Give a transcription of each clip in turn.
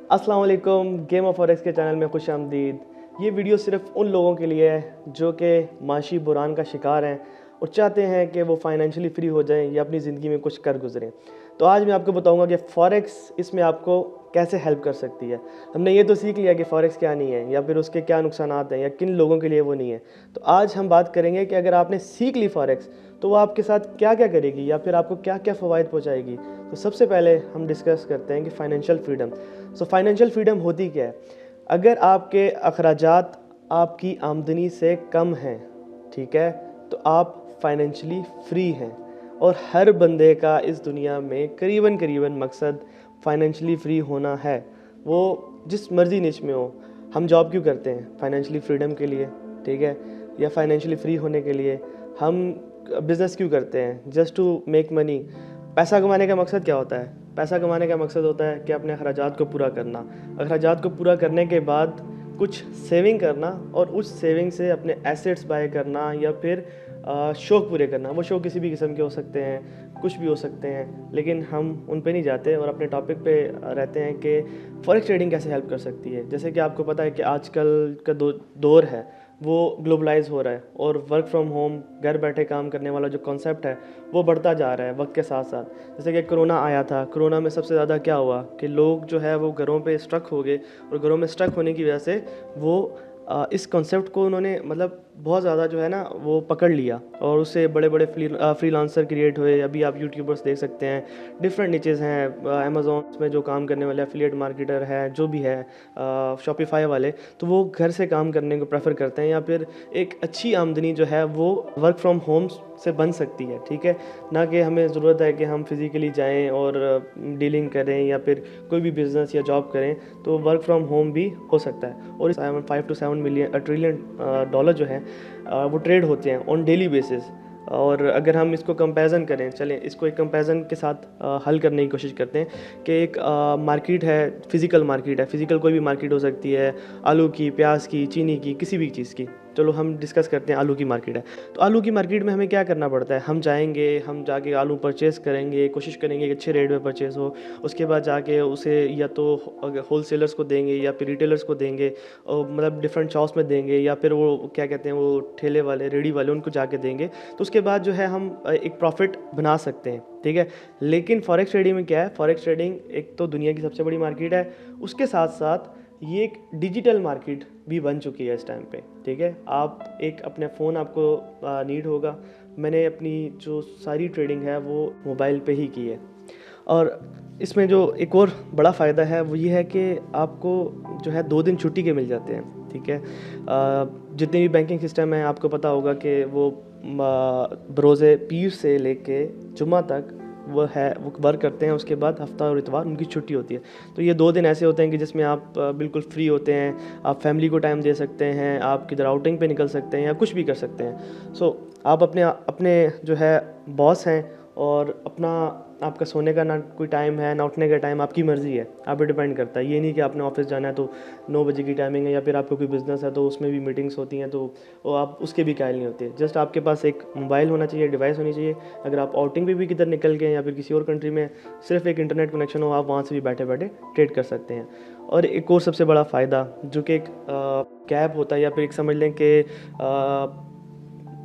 अस्सलाम वालेकुम। Game of forex के चैनल में खुश आमदीद। ये वीडियो सिर्फ उन लोगों के लिए है जो कि माशी बुरान का शिकार हैं और चाहते हैं कि वो फाइनेंशियली फ्री हो जाएं या अपनी ज़िंदगी में कुछ कर गुजरें। तो आज मैं आपको बताऊंगा कि फ़ॉरेक्स इसमें आपको कैसे हेल्प कर सकती है। हमने ये तो सीख लिया कि फ़ॉरेक्स क्या नहीं है या फिर उसके क्या नुकसानात हैं या किन लोगों के लिए वो नहीं है। तो आज हम बात करेंगे कि अगर आपने सीख ली फ़ॉरेक्स तो वो आपके साथ क्या क्या करेगी या फिर आपको क्या क्या फ़वाइद पहुँचाएगी। तो सबसे पहले हम डिस्कस करते हैं कि financial freedom. So financial freedom होती क्या है? अगर आपके अखराजात आपकी आमदनी से कम हैं, ठीक है, तो आप फाइनेंशियली फ्री हैं। और हर बंदे का इस दुनिया में करीबन करीबन मकसद फाइनेंशियली फ्री होना है, वो जिस मर्जी निच में हो। हम जॉब क्यों करते हैं? फाइनेंशियली फ्रीडम के लिए, ठीक है, या फाइनेंशियली फ्री होने के लिए। हम बिज़नेस क्यों करते हैं? Just to make money. पैसा कमाने का मकसद क्या होता है? पैसा कमाने का मकसद होता है कि अपने अखराजात को पूरा करना। अखराजात को पूरा करने के बाद कुछ सेविंग करना और उस सेविंग से अपने एसेट्स बाय करना या फिर शौक़ पूरे करना। वो शौक़ किसी भी किस्म के हो सकते हैं, कुछ भी हो सकते हैं, लेकिन हम उन पे नहीं जाते और अपने टॉपिक पे रहते हैं कि फॉरेक्स ट्रेडिंग कैसे हेल्प कर सकती है। जैसे कि आपको पता है कि आजकल का दौर है वो ग्लोबलाइज हो रहा है और वर्क फ्रॉम होम, घर बैठे काम करने वाला जो कॉन्सेप्ट है वो बढ़ता जा रहा है वक्त के साथ साथ। जैसे कि कोरोना आया था, कोरोना में सबसे ज़्यादा क्या हुआ कि लोग जो है वो घरों पे स्ट्रक हो गए और घरों में स्ट्रक होने की वजह से वो इस कॉन्सेप्ट को उन्होंने मतलब बहुत ज़्यादा जो है ना वो पकड़ लिया और उससे बड़े बड़े फ्रीलांसर क्रिएट हुए। अभी आप यूट्यूबर्स देख सकते हैं, डिफरेंट निचेज़ हैं, अमेज़ॉन में जो काम करने वाले एफिलिएट मार्केटर हैं, जो भी है, शॉपिफाई वाले, तो वो घर से काम करने को प्रेफर करते हैं या फिर एक अच्छी आमदनी जो है वो वर्क फ्रॉम होम से बन सकती है, ठीक है। ना कि हमें ज़रूरत है कि हम फिज़िकली जाएं और डीलिंग करें या फिर कोई भी बिज़नेस या जॉब करें, तो वर्क फ्रॉम होम भी हो सकता है। और 5 to 7 ट्रिलियन डॉलर जो है वो ट्रेड होते हैं ऑन डेली बेसिस। और अगर हम इसको कंपैरिजन करें, चलें इसको एक कंपैरिजन के साथ हल करने की कोशिश करते हैं कि एक मार्केट है, फिज़िकल मार्केट है। फिज़िकल कोई भी मार्केट हो सकती है, आलू की, प्याज की, चीनी की, किसी भी चीज़ की। चलो हम डिस्कस करते हैं, आलू की मार्केट है। तो आलू की मार्केट में हमें क्या करना पड़ता है? हम जाएंगे, हम जाके आलू परचेज़ करेंगे, कोशिश करेंगे कि अच्छे रेट में परचेज़ हो। उसके बाद जाके उसे या तो होलसेलर्स को देंगे या फिर रिटेलर्स को देंगे, और मतलब डिफरेंट शॉप्स में देंगे या फिर वो क्या कहते हैं, वो ठेले वाले, रेडी वाले, उनको जाके देंगे। तो उसके बाद जो है हम एक प्रॉफिट बना सकते हैं, ठीक है। लेकिन फॉरेक्स ट्रेडिंग में क्या है? फॉरेक्स ट्रेडिंग एक तो दुनिया की सबसे बड़ी मार्केट है, उसके साथ साथ ये एक डिजिटल मार्केट भी बन चुकी है इस टाइम पे, ठीक है। आप एक अपने फ़ोन आपको नीड होगा। मैंने अपनी जो सारी ट्रेडिंग है वो मोबाइल पे ही की है। और इसमें जो एक और बड़ा फ़ायदा है वो ये है कि आपको जो है 2 दिन छुट्टी के मिल जाते हैं, ठीक है। जितने भी बैंकिंग सिस्टम है आपको पता होगा कि वो बरोज़े पीर से लेके जुम्मा तक वो वर्क करते हैं। उसके बाद हफ्ता और इतवार उनकी छुट्टी होती है। तो ये 2 दिन ऐसे होते हैं कि जिसमें आप बिल्कुल फ्री होते हैं, आप फैमिली को टाइम दे सकते हैं, आप किधर आउटिंग पे निकल सकते हैं या कुछ भी कर सकते हैं। सो आप अपने अपने जो है बॉस हैं और अपना आपका सोने का ना कोई टाइम है ना उठने का टाइम, आपकी मर्ज़ी है, आप पे डिपेंड करता है। ये नहीं कि आपने ऑफिस जाना है तो 9 बजे की टाइमिंग है, या फिर आपको कोई बिज़नेस है तो उसमें भी मीटिंग्स होती हैं तो वो आप उसके भी कायल नहीं होते। जस्ट आपके पास एक मोबाइल होना चाहिए, डिवाइस होनी चाहिए। अगर आप आउटिंग पे भी किधर निकल गए या फिर किसी और कंट्री में, सिर्फ एक इंटरनेट कनेक्शन हो, आप वहाँ से भी बैठे बैठे ट्रेड कर सकते हैं। और एक और सबसे बड़ा फ़ायदा जो कि एक कैब होता है या फिर एक समझ लें कि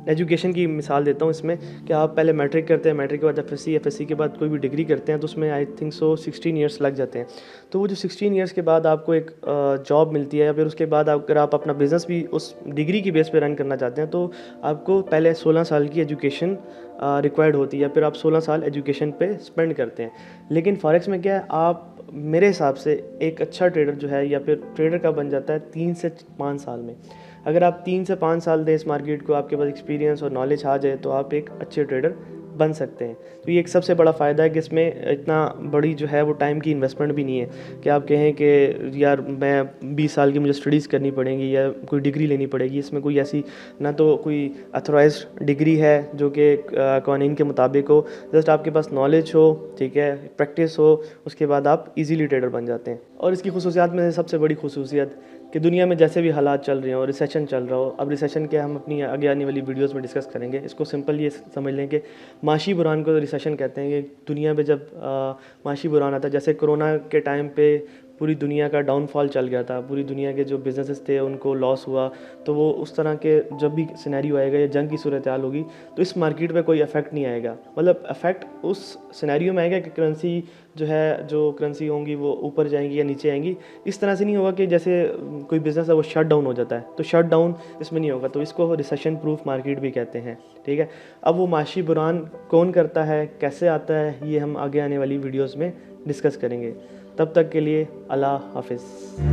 एजुकेशन की मिसाल देता हूँ इसमें, कि आप पहले मैट्रिक करते हैं, मैट्रिक के बाद एफएससी के बाद कोई भी डिग्री करते हैं तो उसमें आई थिंक सो 16 ईयर्स लग जाते हैं। तो वो जो 16 ईयर्स के बाद आपको एक जॉब मिलती है या फिर उसके बाद अगर आप अपना बिज़नेस भी उस डिग्री की बेस पे रन करना चाहते हैं तो आपको पहले 16 साल की एजुकेशन रिक्वायर्ड होती है या फिर आप 16 साल एजुकेशन पे स्पेंड करते हैं। लेकिन फॉरेक्स में क्या है, आप मेरे हिसाब से एक अच्छा ट्रेडर जो है या फिर ट्रेडर का बन जाता है 3 से 5 साल में। अगर आप 3 से 5 साल दें इस मार्केट को, आपके पास एक्सपीरियंस और नॉलेज आ जाए तो आप एक अच्छे ट्रेडर बन सकते हैं। तो ये एक सबसे बड़ा फ़ायदा है कि इसमें इतना बड़ी जो है वो टाइम की इन्वेस्टमेंट भी नहीं है कि आप कहें कि यार मैं 20 साल की मुझे स्टडीज़ करनी पड़ेंगी या कोई डिग्री लेनी पड़ेगी। इसमें कोई ऐसी ना तो कोई अथॉराइज्ड डिग्री है जो कि कानून के मुताबिक हो। जस्ट आपके पास नॉलेज हो, ठीक है, प्रैक्टिस हो, उसके बाद आप इजीली ट्रेडर बन जाते हैं। और इसकी खुसूसियात में से सबसे बड़ी खुसूसियत कि दुनिया में जैसे भी हालात चल रहे हो, रिसेशन चल रहा हो, अब रिसेशन क्या हम अपनी आगे आने वाली वीडियोस में डिस्कस करेंगे। इसको सिंपल ये समझ लें कि माशी बुरान को रिसेशन कहते हैं। कि दुनिया में जब माशी बुरान आता है, जैसे कोरोना के टाइम पे पूरी दुनिया का डाउनफॉल चल गया था, पूरी दुनिया के जो बिजनेसेस थे उनको लॉस हुआ, तो वो उस तरह के जब भी सिनेरियो आएगा या जंग की सूरत हाल होगी तो इस मार्केट पे कोई इफेक्ट नहीं आएगा। मतलब इफेक्ट उस सिनेरियो में आएगा कि करेंसी जो है, जो करेंसी होंगी वो ऊपर जाएंगी या नीचे आएंगी। इस तरह से नहीं होगा कि जैसे कोई बिज़नेस है वो शट डाउन हो जाता है, तो शट डाउन इसमें नहीं होगा, तो इसको रिसेशन प्रूफ मार्केट भी कहते हैं। ठीक है, अब वो माशी बुरान कौन करता है, कैसे आता है, ये हम आगे आने वाली वीडियोज़ में डिस्कस करेंगे। तब तक के लिए अल्लाह हाफिज़।